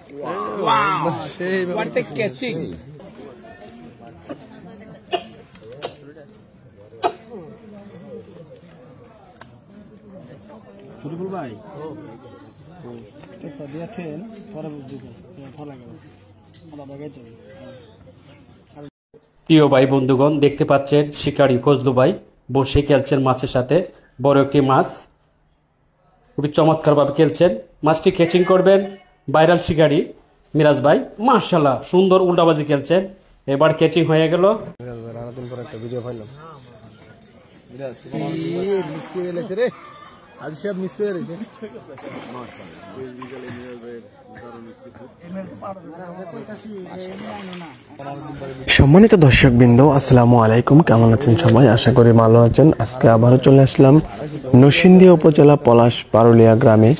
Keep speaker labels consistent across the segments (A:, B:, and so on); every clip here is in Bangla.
A: Wow! What a catching!
B: Shariful ভাই
C: প্রিয় ভাই বন্ধুগণ, দেখতে পাচ্ছেন শিকারী ফজলু ভাই বসে খেলছেন মাছের সাথে। বড় একটি মাছ, খুবই চমৎকারভাবে খেলছেন। মাছটি ক্যাচিং করবেন ভাইরাল শিকারী মিরাজ ভাই। মাশাআল্লাহ, সুন্দর উল্টাবাজি খেলছেন। এবার ক্যাচিং হয়ে গেল।
B: রানাদিন পর একটা ভিডিও পাইলাম। আজ সব মিস করে রয়েছে।
D: সম্মানিত দর্শকবৃন্দ, আসসালামু আলাইকুম। কেমন আছেন সবাই? আশা করি ভালো আছেন। আজকে আবারও চলে আসলাম নরসিংদী উপজেলা পলাশ পারুলিয়া গ্রামে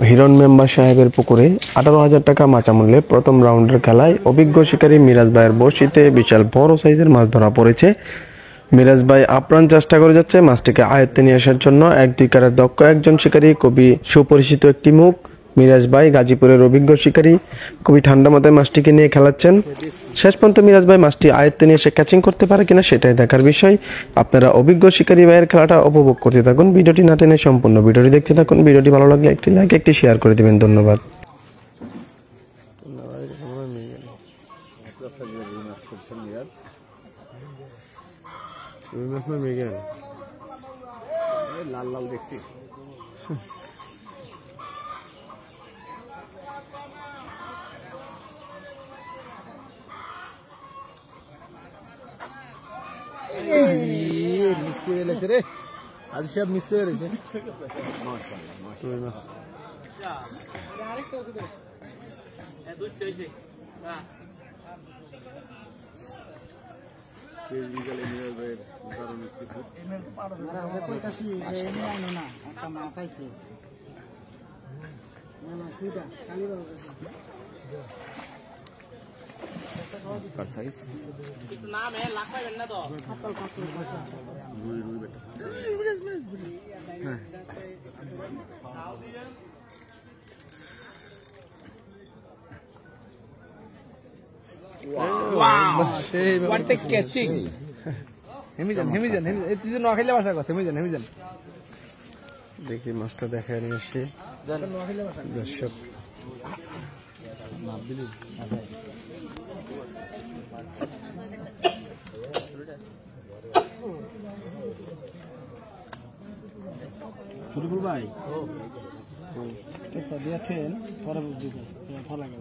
D: হিরণ মেম্বার সাহেবের পুকুরে 18,000 টাকা মাচামূল্যে প্রথম রাউন্ডের খেলায় অভিজ্ঞ শিকারী মিরাজ ভাইয়ের বড়শিতে বিশাল বড় সাইজের মাছ ধরা পড়েছে। মিরাজ ভাই আপ্রাণ চেষ্টা করে যাচ্ছে মাছটিকে আয়ত্তে নিয়ে আসার জন্য। একদিকের দক্ষ একজন শিকারী, খুবই সুপরিচিত একটি মুখ। মিরাজ ভাই গাজীপুরের অভিজ্ঞ শিকারী, খুবই ঠান্ডা মাথায় মাছটিকে নিয়ে খেলাচ্ছেন। শেষ পর্যন্ত মিরাজ ভাই মাছটি আয়ত্তে নিয়ে এসে ক্যাচিং করতে পারে কিনা সেটাই দেখার বিষয়। আপনারা অভিজ্ঞ শিকারী ভাইয়ের খেলাটা উপভোগ করতে থাকুন। ভিডিওটি না টেনে সম্পূর্ণ ভিডিওটি দেখতে থাকুন। ভিডিওটি ভালো লাগলে একটি লাইক, একটি শেয়ার করে দেবেন। ধন্যবাদ।
B: লাল লাল দেখছি। মিস করে লেছে রে, আজ সব মিস করে রয়েছে।
A: Wow! What a catching!
D: দেখি মাছটা দেখায় নিয়ে আসি দর্শক।
B: শরীফুল ভাই
E: দিয়েছেন পরে ভালো লাগে